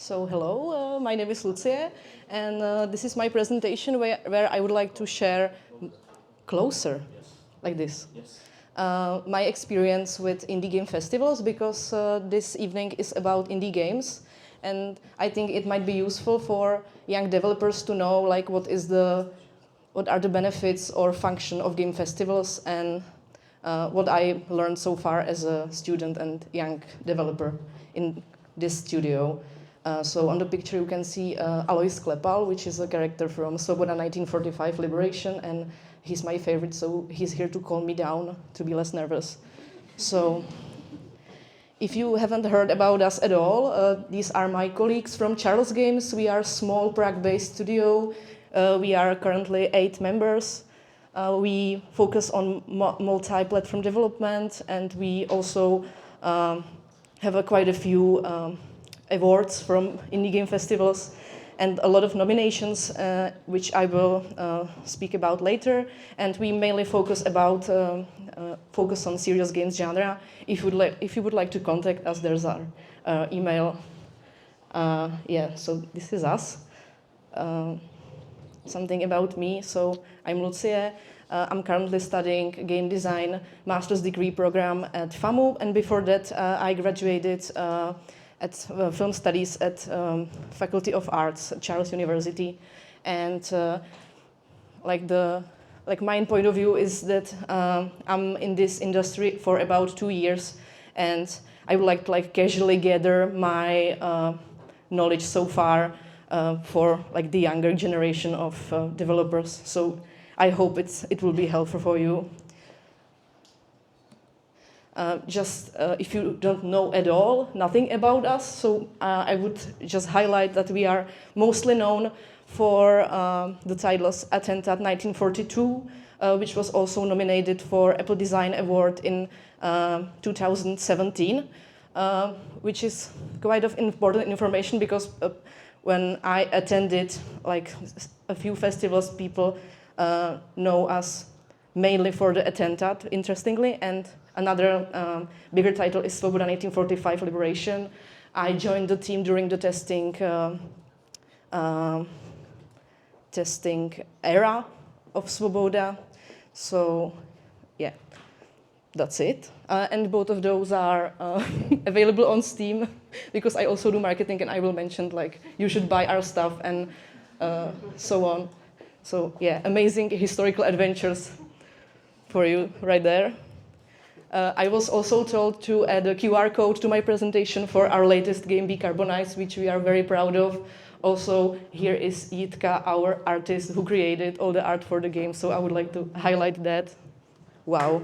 So hello, my name is Lucie, and this is my presentation where I would like to share closer, like this, my experience with indie game festivals, because this evening is about indie games, and I think it might be useful for young developers to know like what are the benefits or function of game festivals, and what I learned so far as a student and young developer in this studio. So on the picture you can see Alois Klepal, which is a character from Svoboda 1945 Liberation, and he's my favorite, so he's here to calm me down to be less nervous. So if you haven't heard about us at all, these are my colleagues from Charles Games. We are a small Prague-based studio. We are currently 8 members. We focus on multi-platform development, and we also have quite a few awards from indie game festivals and a lot of nominations, which I will speak about later. And we mainly focus on serious games genre. If you would like to contact us, there's our email. Yeah, so this is us. Something about me. So I'm Lucie. I'm currently studying game design master's degree program at FAMU, and before that I graduated at film studies at Faculty of Arts at Charles University. And my point of view is that I'm in this industry for about 2 years, and I would like to casually gather my knowledge so far for the younger generation of developers. So I hope it will be helpful for you. If you don't know at all, nothing about us, so I would just highlight that we are mostly known for the titles Attentat 1942, which was also nominated for Apple Design Award in 2017, which is quite of important information because when I attended a few festivals, people know us mainly for the Attentat, interestingly, and another bigger title is Svoboda 1945 Liberation. I joined the team during the testing era of Svoboda. So yeah, that's it. And both of those are available on Steam because I also do marketing, and I will mention you should buy our stuff and so on. So yeah, amazing historical adventures for you right there. I was also told to add a QR code to my presentation for our latest game, Decarbonize, which we are very proud of. Also, here is Jitka, our artist who created all the art for the game, so I would like to highlight that. Wow.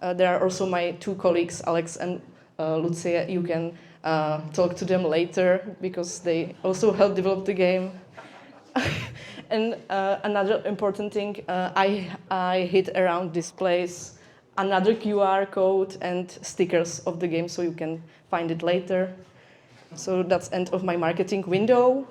There are also my 2 colleagues, Alex and Lucie. You can talk to them later because they also helped develop the game. And another important thing, I hid around this place another QR code and stickers of the game, so you can find it later. So that's end of my marketing window.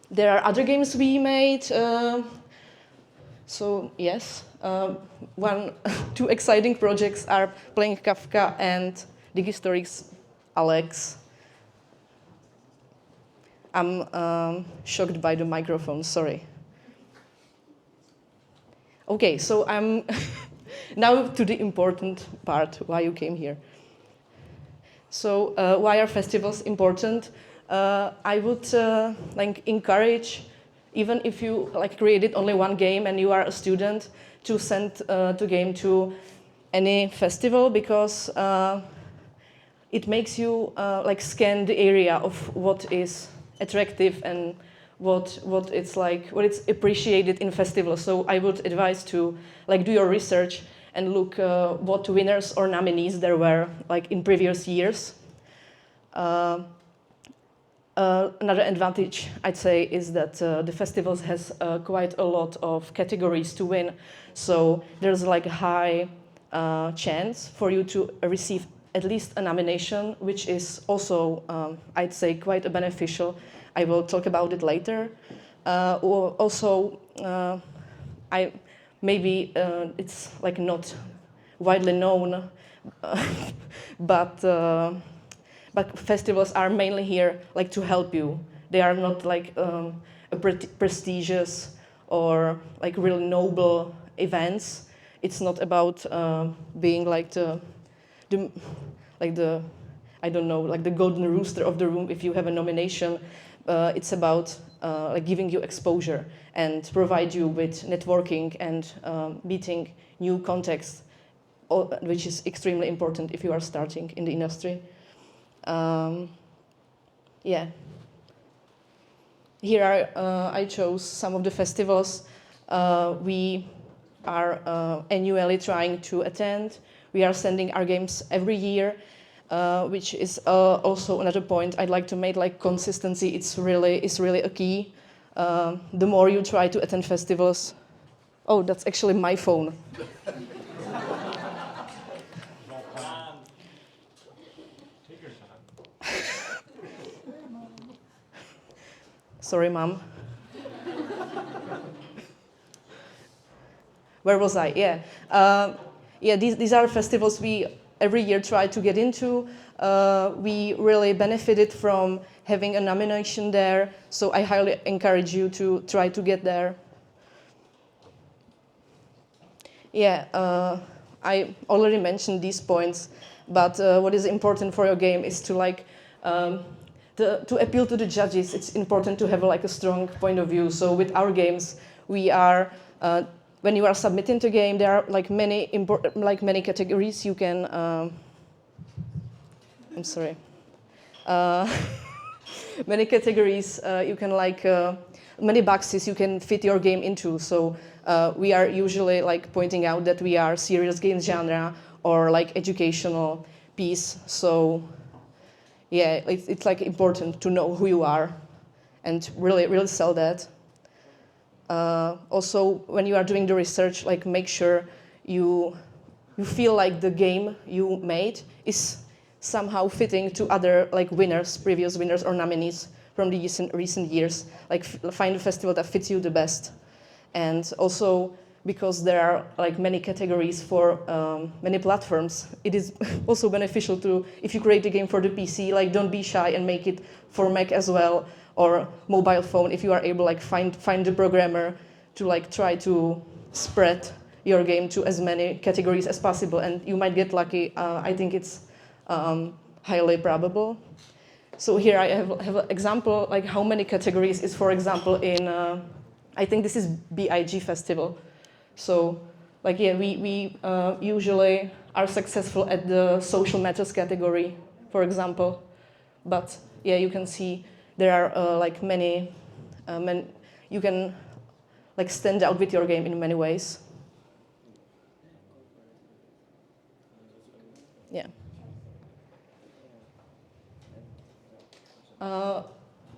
There are other games we made. So yes, 2 exciting projects are Playing Kafka and Digistory's Alex. I'm shocked by the microphone, sorry. Okay, so I'm now to the important part, why you came here. So why are festivals important? I would encourage, even if you created only one game and you are a student, to send the game to any festival, because it makes you scan the area of what is attractive and what it's appreciated in festivals. So I would advise to do your research and look what winners or nominees there were in previous years. Another advantage, I'd say, is that the festivals has quite a lot of categories to win. So there's a high chance for you to receive at least a nomination, which is also, I'd say, quite beneficial. I will talk about it later. Also, maybe it's like not widely known, but festivals are mainly here like to help you. They are not like a prestigious or like really noble events. It's not about being like the I don't know, like the golden rooster of the room if you have a nomination. It's about like giving you exposure and provide you with networking and meeting new contexts, which is extremely important if you are starting in the industry. Yeah. Here I chose some of the festivals we are annually trying to attend. We are sending our games every year, which is also another point I'd like to make. Like consistency, it's really a key. The more you try to attend festivals. Oh, that's actually my phone. Sorry, Mom. Where was I? Yeah. Yeah, these are festivals we every year try to get into. We really benefited from having a nomination there, so I highly encourage you to try to get there. Yeah, I already mentioned these points, but what is important for your game is to like to appeal to the judges. It's important to have like a strong point of view. So with our games, we are when you are submitting the game, there are like many categories you can. I'm sorry. Many categories you can like many boxes you can fit your game into. So we are usually like pointing out that we are serious game genre or like educational piece. So yeah, it's like important to know who you are and really sell that. Also, when you are doing the research, like make sure you feel like the game you made is somehow fitting to other like previous winners or nominees from the recent years. Like find a festival that fits you the best. And also, because there are like many categories for many platforms, it is also beneficial to, if you create a game for the PC, like don't be shy and make it for Mac as well, or mobile phone, if you are able, like find the programmer to like try to spread your game to as many categories as possible, and you might get lucky. I think it's highly probable. So here I have an example, like how many categories is, for example, in, I think this is BIG Festival. So, like, yeah, we usually are successful at the social matters category, for example. But, yeah, you can see there are, like, many, you can, like, stand out with your game in many ways. Yeah.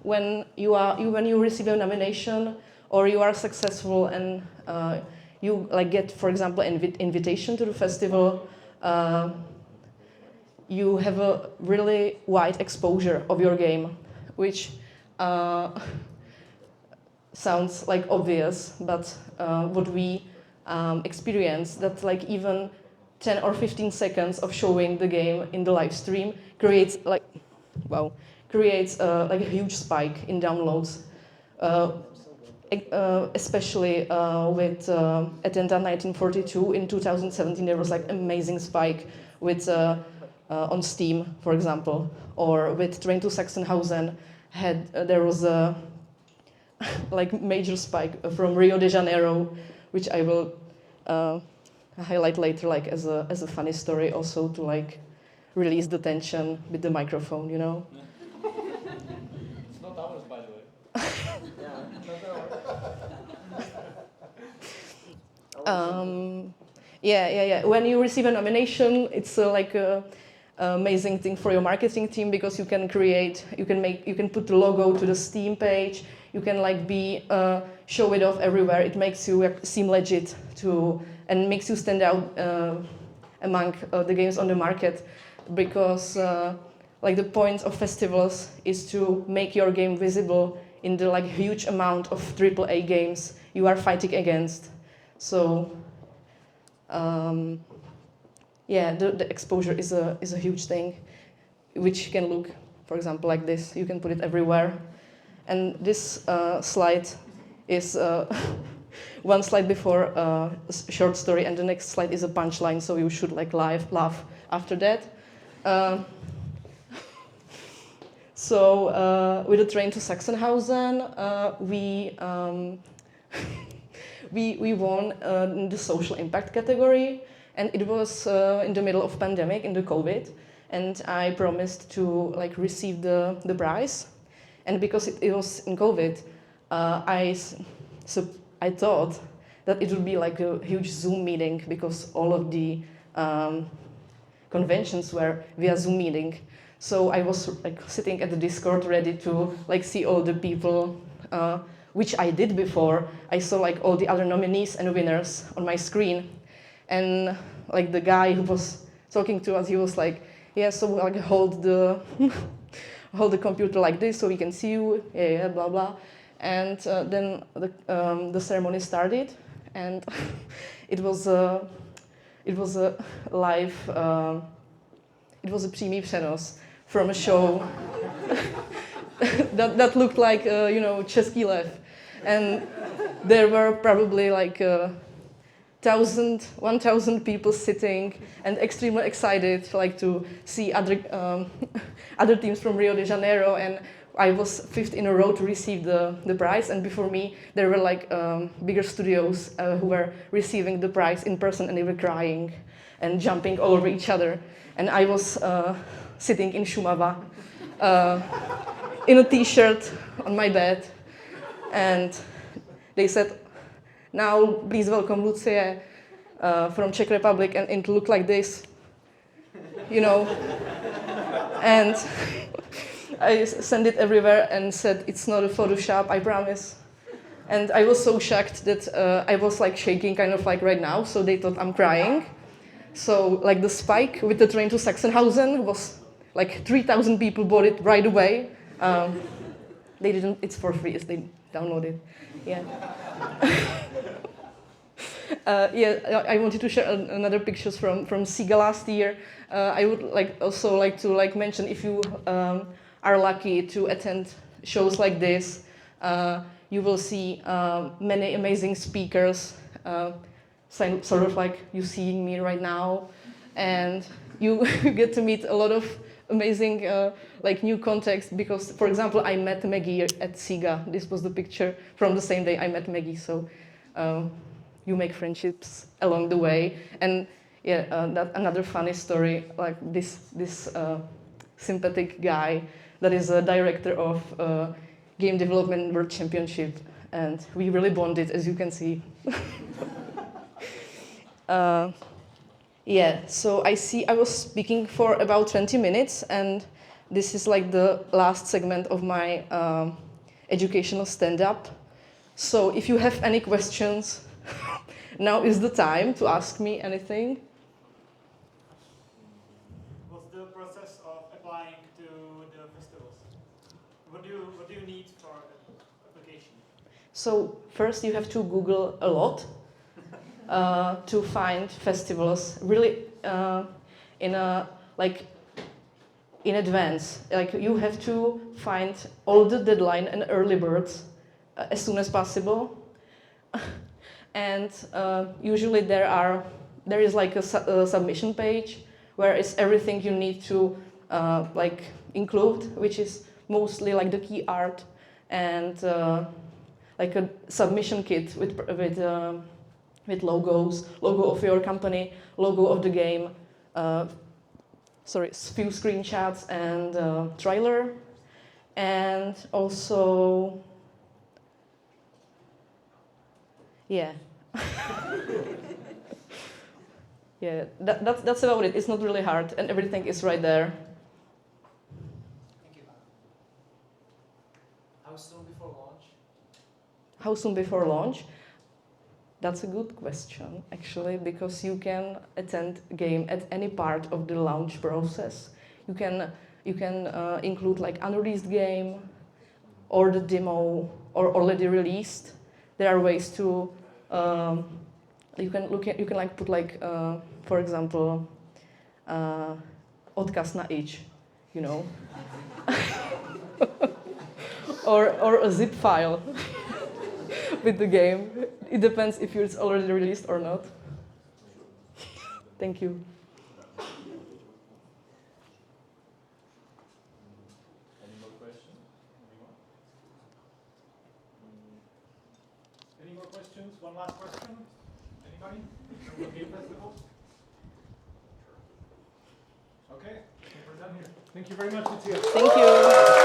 When you receive a nomination or you are successful and you like get, for example, invitation to the festival, you have a really wide exposure of your game, which sounds like obvious, but what we experience, that like even 10 or 15 seconds of showing the game in the live stream creates like, wow, creates like a huge spike in downloads. Especially with Atlanta 1942 in 2017, there was like amazing spike with on Steam, for example, or with Train to Sachsenhausen there was a like major spike from Rio de Janeiro, which I will highlight later, like as a funny story, also to like release the tension with the microphone, you know. It's not ours, by the way. Yeah. When you receive a nomination, it's like a amazing thing for your marketing team, because you can put the logo to the Steam page. You can like show it off everywhere. It makes you seem legit and makes you stand out among the games on the market, because like the point of festivals is to make your game visible in the like huge amount of AAA games you are fighting against. So yeah, the exposure is a huge thing, which can look, for example, like this. You can put it everywhere. And this slide is one slide before a short story, and the next slide is a punchline, so you should like laugh after that. So with the train to Sachsenhausen, we won in the social impact category, and it was in the middle of pandemic, in the COVID, and I promised to like receive the prize, and because it was in COVID, I thought that it would be like a huge Zoom meeting because all of the conventions were via Zoom meeting. So I was like sitting at the Discord ready to like see all the people, which I did before. I saw like all the other nominees and winners on my screen. And like the guy who was talking to us, he was like, yeah, so like hold the hold the computer like this so we can see you, yeah, blah, blah. And then the ceremony started, and it was a live, it was a přímý přenos from a show that looked like, you know, Český lev. And there were probably like 1,000 people sitting and extremely excited like to see other teams from Rio de Janeiro, and I was fifth in a row to receive the prize, and before me there were like bigger studios who were receiving the prize in person, and they were crying and jumping all over each other, and I was sitting in Šumava in a t-shirt on my bed, and they said, now please welcome Lucie from Czech Republic, and it looked like this, you know. And I sent it everywhere and said, it's not a Photoshop, I promise. And I was so shocked that I was like shaking kind of like right now, so they thought I'm crying. So like the spike with the train to Sachsenhausen was like 3,000 people bought it right away. They didn't, it's for free, they download it, yeah. Yeah, I wanted to share another pictures from SIGA last year. I would also like to mention, if you are lucky to attend shows like this, you will see many amazing speakers, sort of like you seeing me right now, and you get to meet a lot of amazing like new contacts, because, for example, I met Maggie at SIGA. This was the picture from the same day I met Maggie, so you make friendships along the way. And yeah, that another funny story, like this sympathetic guy that is a director of Game Development World Championship, and we really bonded, as you can see. Yeah, so I was speaking for about 20 minutes, and this is like the last segment of my educational stand-up. So if you have any questions, now is the time to ask me anything. What's the process of applying to the festivals? What do you need for application? So first you have to Google a lot to find festivals really in advance. Like you have to find all the deadline and early birds as soon as possible. And usually there is like a submission page where it's everything you need to like include, which is mostly like the key art and like a submission kit with logos, logo of your company, logo of the game, few screenshots and trailer, and also, yeah. Yeah, that's about it. It's not really hard, and everything is right there. Thank you. How soon before launch? How soon before launch? That's a good question, actually, because you can attend a game at any part of the launch process. You can include like unreleased game, or the demo, or already released. There are ways to You can like put like for example odkaz na itch, you know, or a zip file with the game. It depends if it's already released or not. Thank you. Any more questions? Any more questions? One last question? Anybody? From the game festival? Okay, we're done here. Thank you very much, Lucia. Thank you.